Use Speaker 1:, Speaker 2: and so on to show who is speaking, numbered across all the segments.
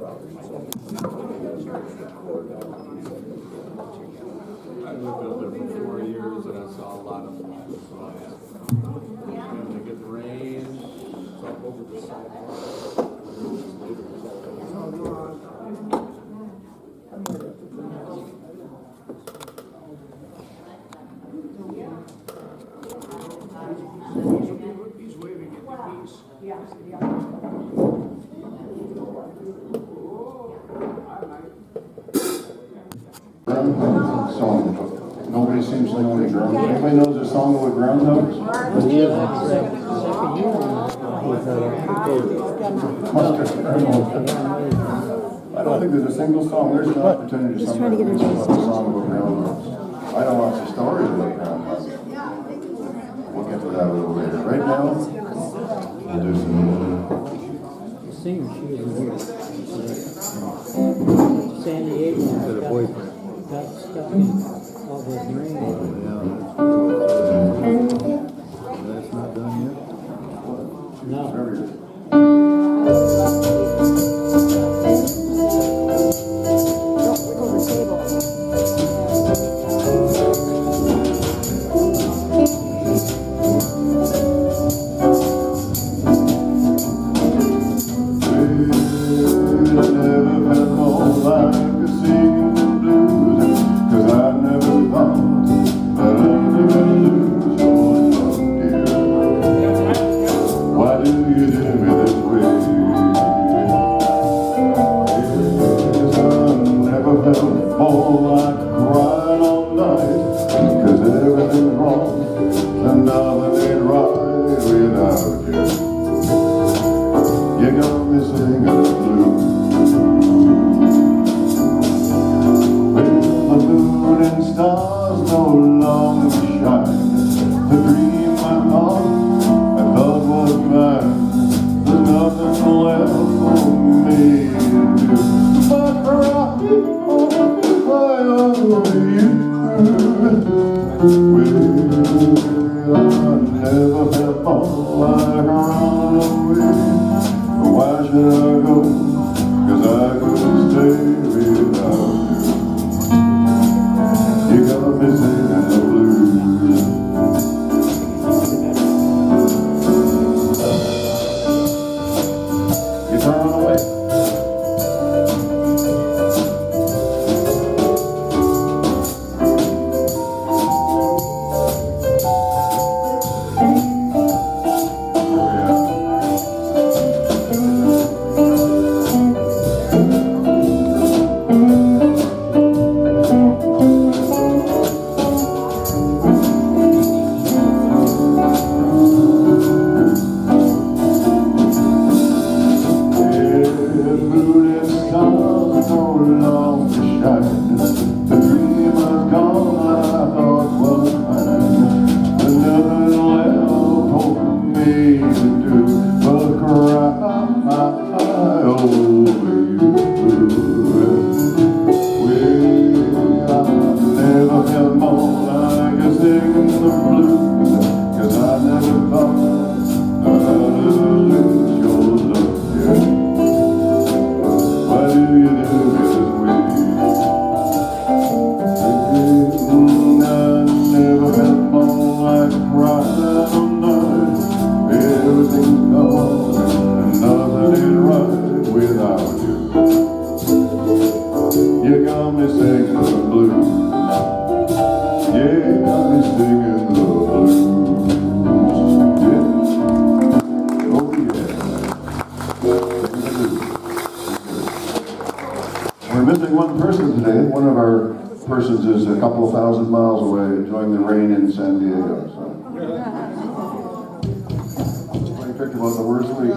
Speaker 1: I lived out there for 4 years and I saw a lot of them. When they get the rain, it's up over the sidewalk.
Speaker 2: He's waving at the geese.
Speaker 3: Song. Nobody seems to know any ground. Anybody knows a song with groundhogs? Mustard. I don't think there's a single song. There's an opportunity
Speaker 4: Just trying to get
Speaker 3: to
Speaker 4: a
Speaker 3: sing
Speaker 4: nice
Speaker 3: a song about groundhogs. I know lots of stories about groundhogs. We'll get to that a little later. Right now, we'll do some.
Speaker 5: Singer, she was weird. San Diego got stuck in all this rain.
Speaker 1: That's not done yet?
Speaker 5: No.
Speaker 3: Very good. Persons is a couple of thousand miles away enjoying the rain in San Diego. So. I picked about the worst week.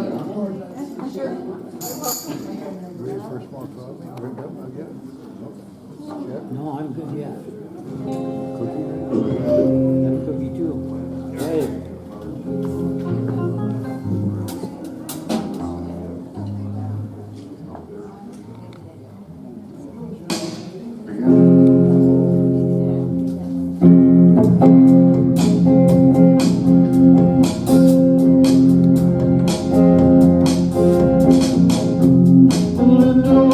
Speaker 5: No, I'm good, yeah. Got a cookie too. Hey.
Speaker 3: Linda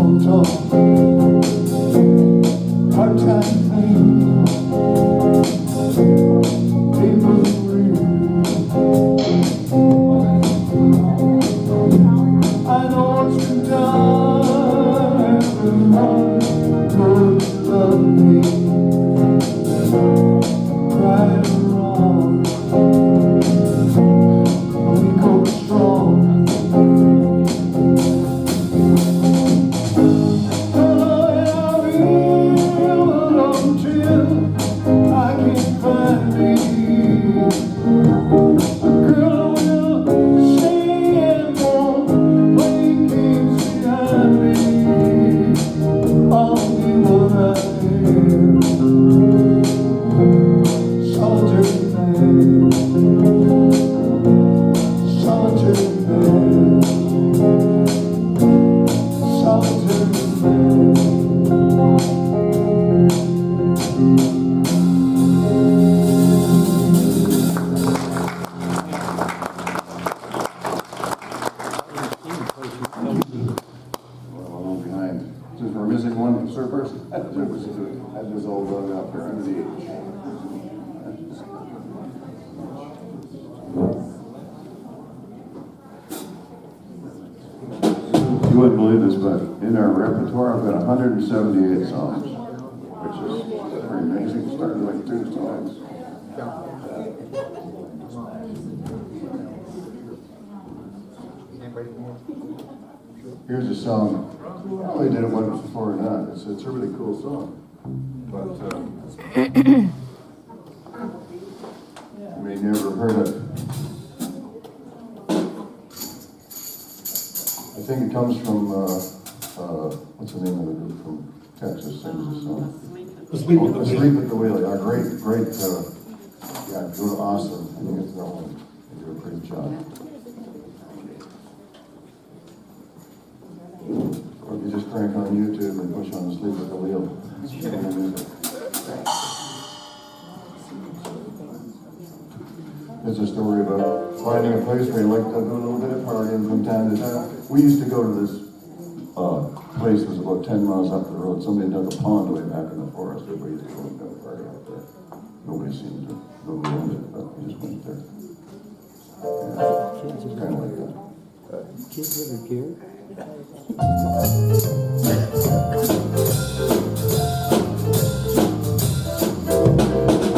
Speaker 3: small talk, part-time thing, people real. I know what's been done, everyone could love me, right or wrong, weak or strong. We're missing one surfer. That's just all going up here under the age. You wouldn't believe this, but in our repertoire, I've got 178 songs, which is pretty amazing. Starting like 2 songs. Here's a song. I probably did it once before or not. It's a really cool song. But you may never have heard it. I think it comes from, what's the name of the group from Texas sings this song? Asleep at the Wheel. Yeah, great, yeah, go to Austin. I think it's that one. They do a great job. Or you just crank on YouTube and push on Asleep at the Wheel. It's a story about finding a place where you like to do a little bit of partying from time to time. We used to go to this place that was about 10 miles up the road. Somebody dug a pond way back in the forest. Everybody used to go and have a party out there. Nobody owned it, but we just went there. Yeah, it's kind of like that.
Speaker 5: Kids ever care?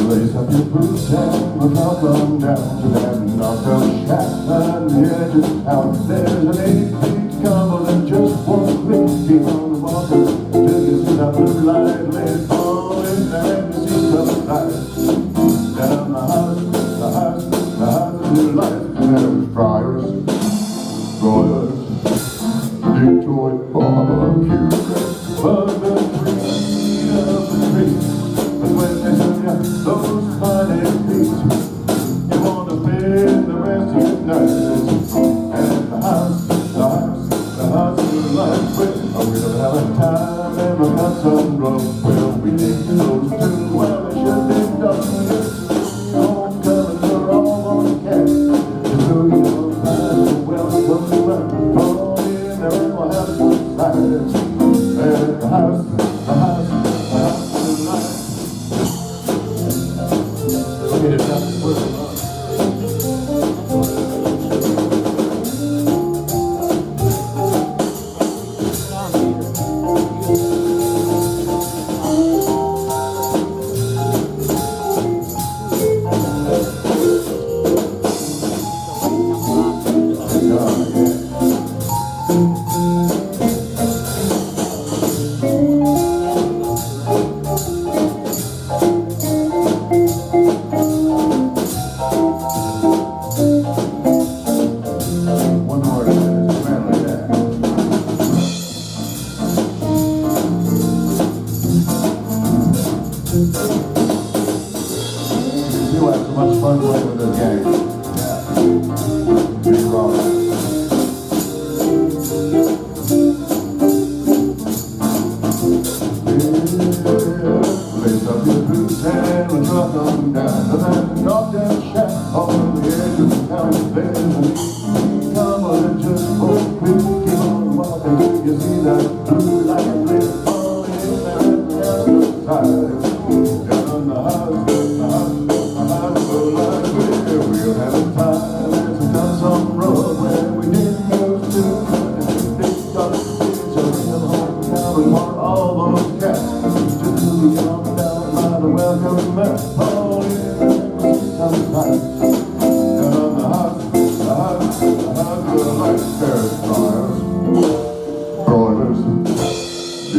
Speaker 3: Lace up your boots and we'll come down to that knockout shack on the edge of town. There's an 8-feet combo that just won't quit. Keep on walking till you see that blue light. Lay it all in there and you see some lights. Down the house of your life. There's Friars, Royals, Detroit barbecue, but the tree of the tree. But when they serve you those funny beats, you want to spend the rest of your nights at the house of your life. Well, we don't have a time and we've got some growth. Well, we dig those tunes, well, they should be done. Homecoming, we're all on the cat. The boogie will find the welcome to run. Fall in there and we'll have some nights at the house of your life. You had so much fun playing with this game. Yeah. Pretty wrong. Lace up your boots and we'll drop them down to that knockdown shack on the edge of town. There's an come on and just won't quit. Keep on walking till you see that blue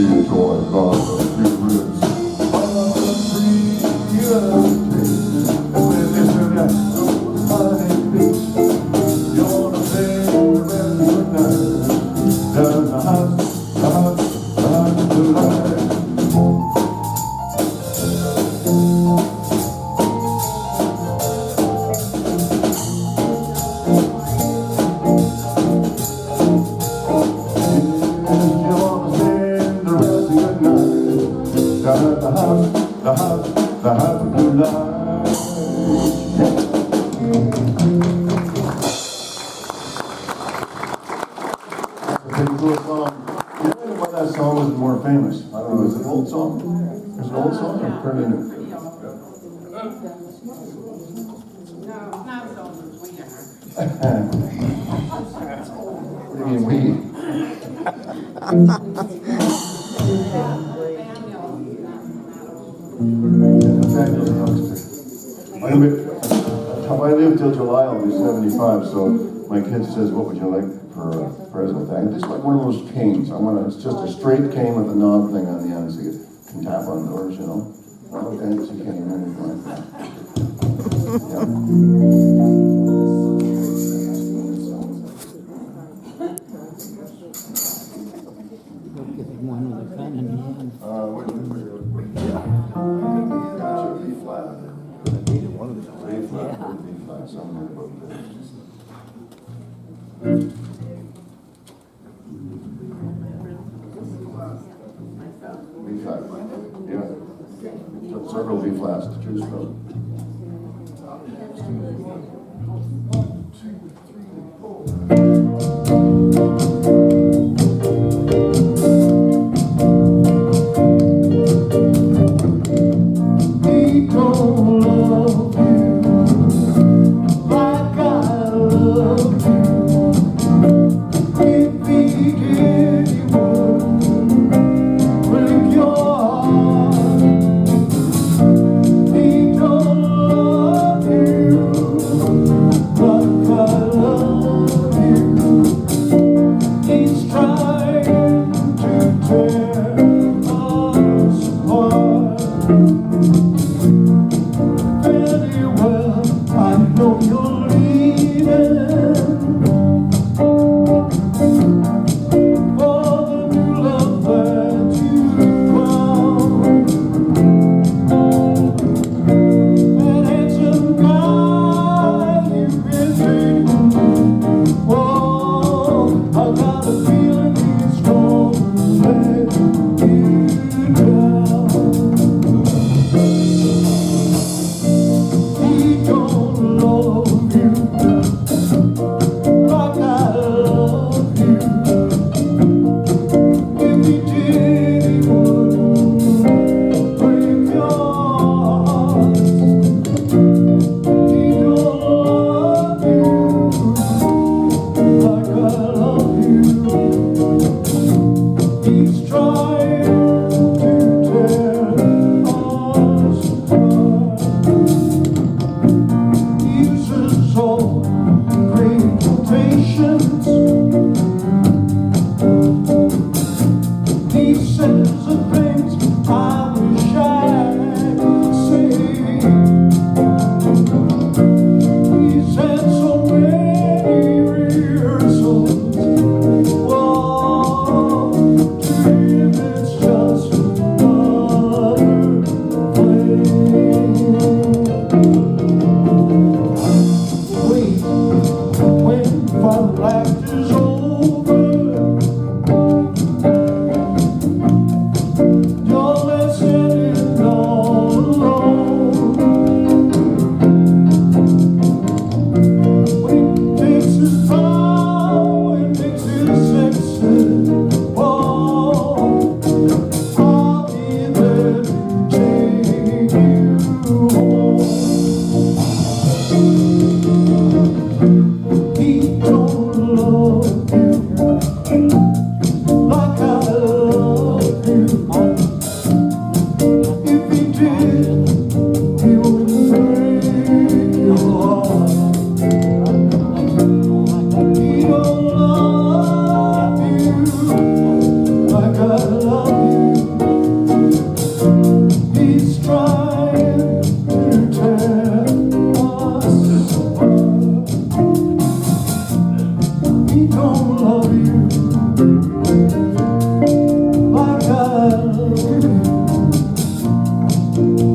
Speaker 3: few toys, bought a few ribs. Bought a free taste. And when they serve you honey fish, you wanna say the rest of the night. Down the house of life. The house of blue light. That's a pretty cool song. You know why that song wasn't more famous? I don't know, is it an old song? Is it an old song or pretty new?
Speaker 2: No, not as old as we are.
Speaker 3: What do you mean we? I live till July, I'll be 75, so my kid says, what would you like for a present? I just like one of those canes. It's just a straight cane with a knob thing on the end so you can tap on doors, you know? Okay, so you can't even anything like that. Yeah.
Speaker 5: We'll give him one with a pen in the hand.
Speaker 3: That should be flat. B flat, B flat, somewhere above there. B flat, yeah. So several B flats to choose from.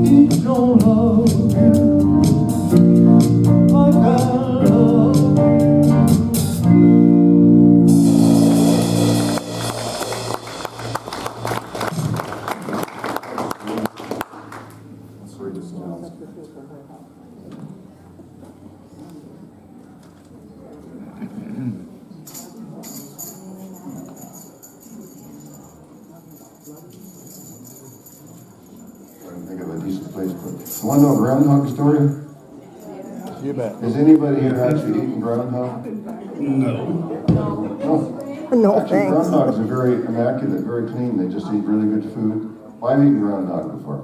Speaker 3: He don't love you like I love you. Sorry, just trying to think of a decent place, but you want to know a groundhog story?
Speaker 4: You bet.
Speaker 3: Has anybody here actually eaten groundhog? No.
Speaker 6: No,
Speaker 3: Actually,
Speaker 6: thanks.
Speaker 3: groundhogs are very immaculate, very clean. They just eat really good food. Well, I've eaten groundhog before.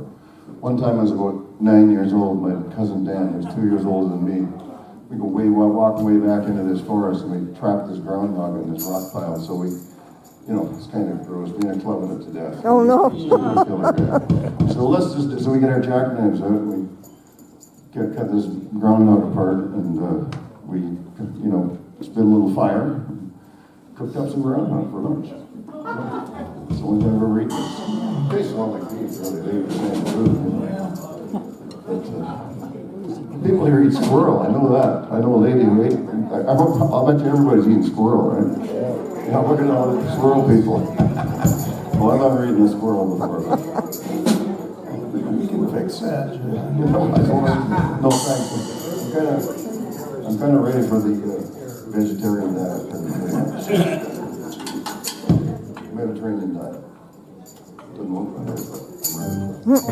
Speaker 3: One time I was about 9 years old. My cousin Dan, who's 2 years older than me, we go walking way back into this forest, and we trapped this groundhog in this rock pile. So we, it's kind of gross. Me and I clubbing it to death.
Speaker 6: Oh, no.
Speaker 3: So we get our jackknives out, and we cut this groundhog apart, and we, spit a little fire, cooked up some groundhog for lunch. It's the only time I've ever eaten this. Tastes a lot like beef, really. They eat the same food. But, people here eat squirrel. I know that. I know a lady who ate. I'll bet you everybody's eating squirrel, right? Yeah, look at all the squirrel people. Well, I've never eaten a squirrel before. But we can fix that. No thanks. I'm kind of ready for the vegetarian diet. Mediterranean diet. Doesn't look like it, but I'm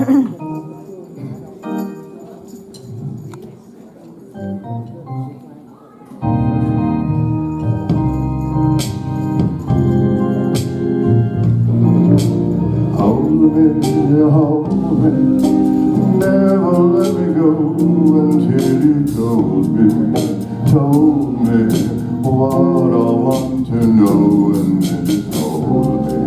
Speaker 3: ready. Hold me, never let me go until you told me what I want to know, and then just hold me,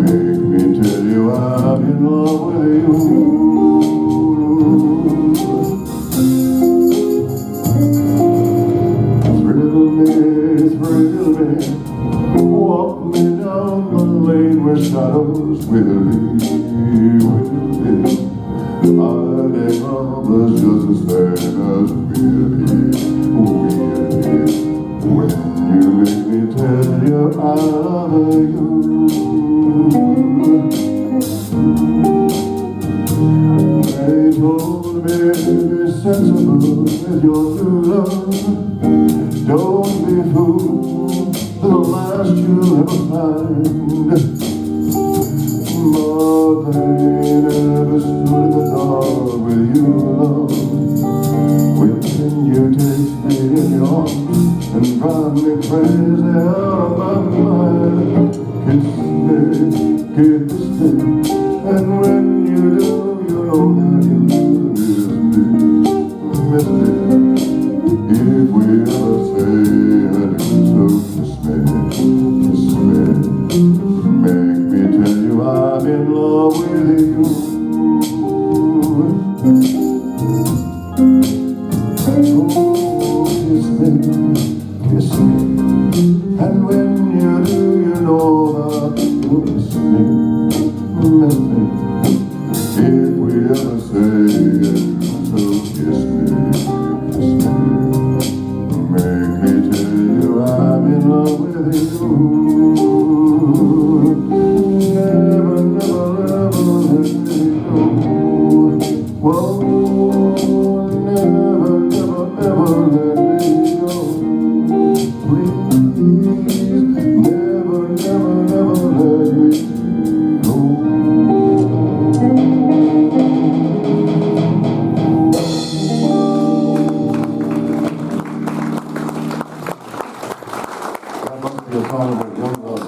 Speaker 3: make me tell you I'm in love with you. Thrill me, walk me down the lane where shadows will be. Our love is just the same as really. When you make me tell you I love you. They told me to be sensible with your new love. Don't be fooled, the last you'll ever find. But they never stood in the dark with you, love. When you take me in your arms and drive me crazy out of my mind. Kiss me, and when you do, you know that you miss me. If we ever say adieu, so kiss me, make me tell you I'm in love with you. Oh, kiss me, and when you do, you know that you miss me. If we ever say adieu, so kiss me, make me tell you I'm in love with you. Never, never, never let me go. Whoa, never, never, ever let me go. Please, never, never, never let me go. That must be a song about young love.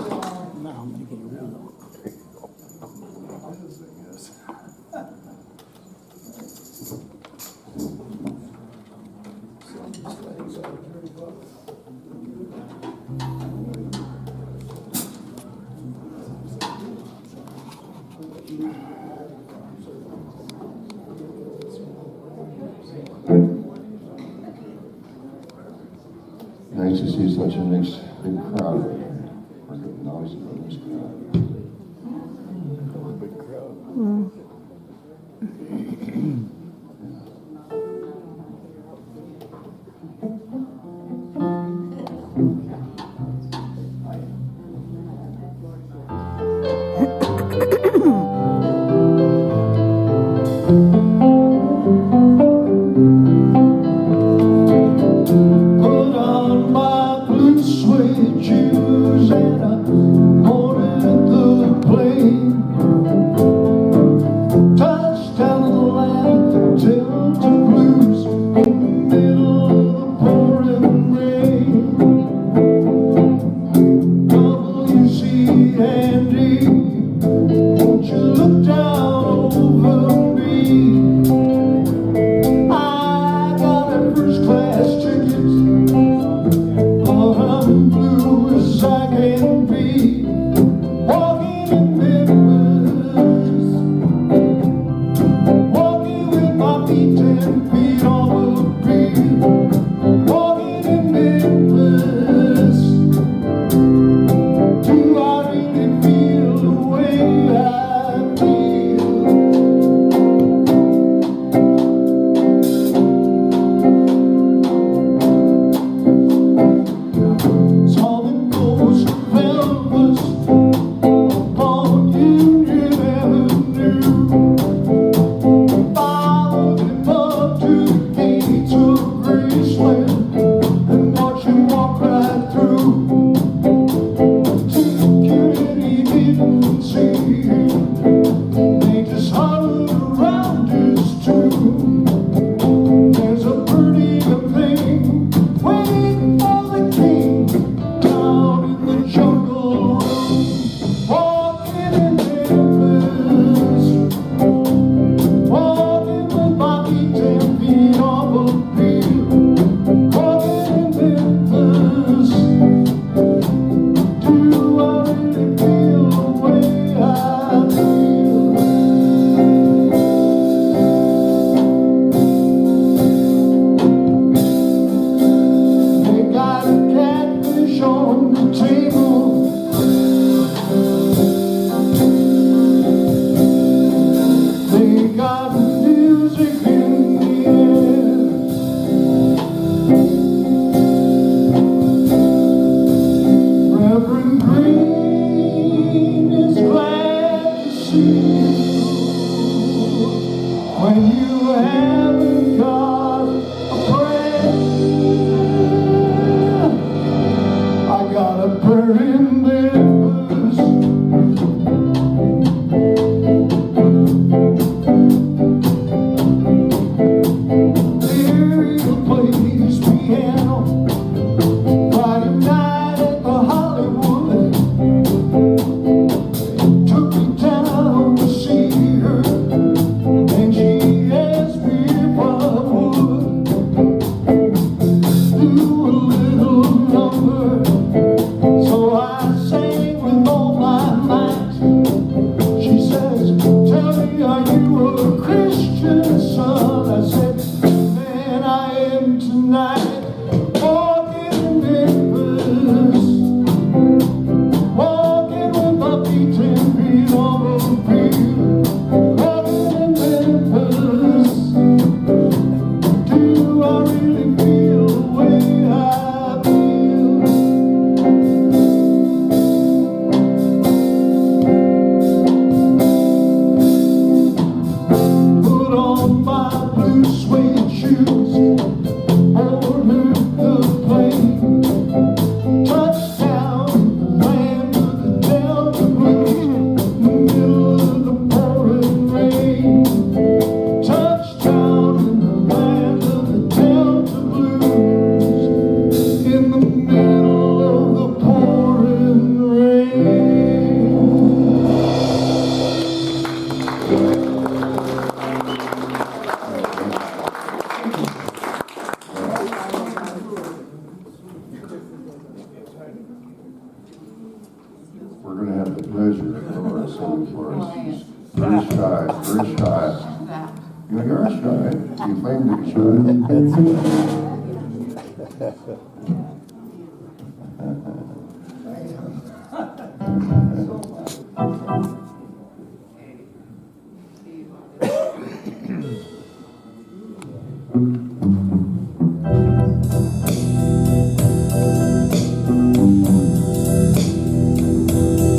Speaker 3: Nice to see such a nice big crowd. We're getting noisy in this crowd. couldn't see. They just hollered around us too. There's a prettier thing waiting for the king down in the jungle room, walking in Memphis, walking with Bobby 10 feet off a field, walking in Memphis. Do I really feel the way I feel? They got a catfish on the table. They got music in the air. Reverend Green is glad to see you when you haven't got a prayer. I got a prayer in Memphis. Ariel plays piano Friday night at the Hollywood. Took me down to see her, and she asked me if I would do a little number. So I sang with all my might. She says, tell me, are you a Christian, son? I said, man, I am tonight. Walking in Memphis, walking with my feet 10 feet on the field, walking in Memphis. Do I really feel the way I feel? Put on my blue suede shoes, boarded the plane, touchdown, land of the Delta Blues, in the middle of the pouring rain. Touchdown in the land of the Delta Blues, in the middle of the pouring rain. We're going to have the pleasure of our song for us. Very shy, very shy.
Speaker 2: That.
Speaker 3: You're shy. You claim to be shy.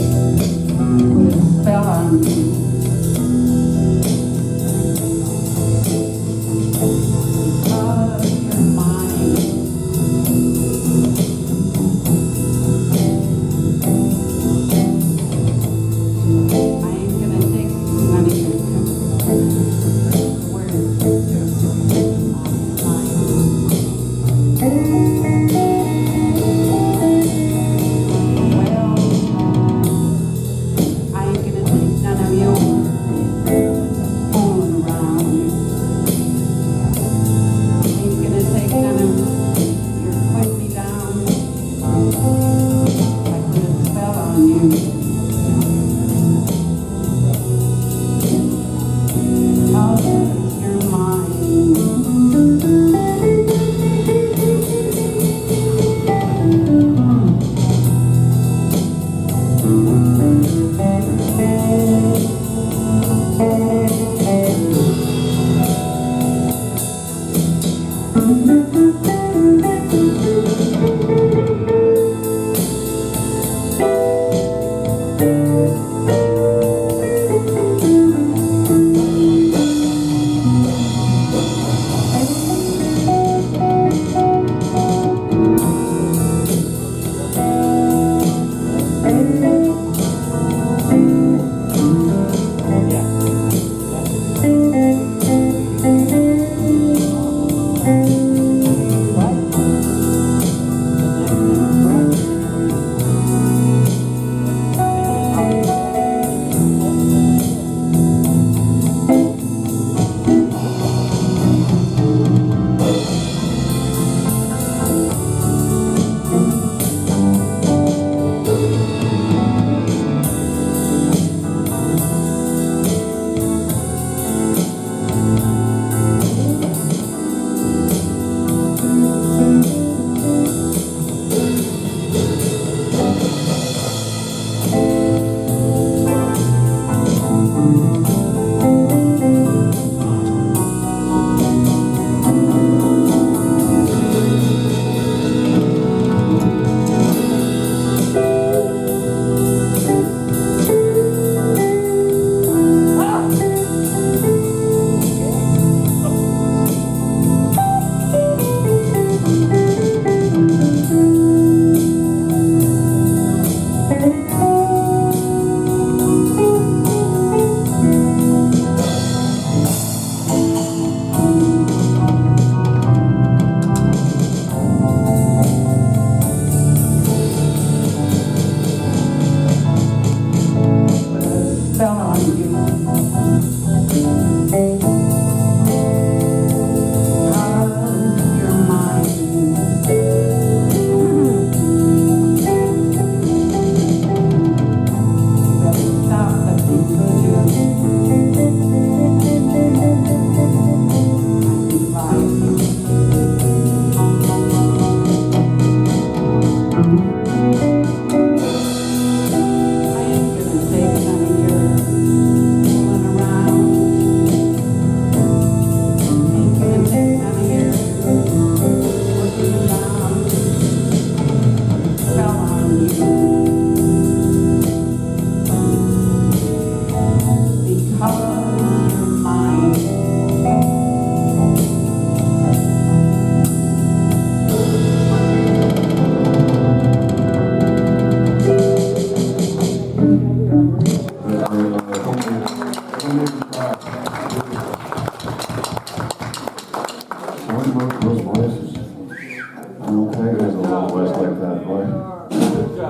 Speaker 2: Put a spell on you. Because you're mine. I ain't gonna take none of your words. Well, I ain't gonna take none of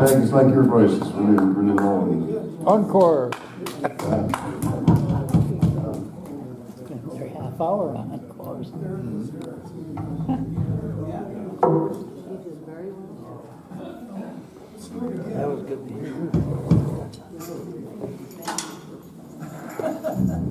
Speaker 3: Peg, it's like your voices when you're really long.
Speaker 4: Encore.
Speaker 5: They're half hour on it, close. That was good to hear.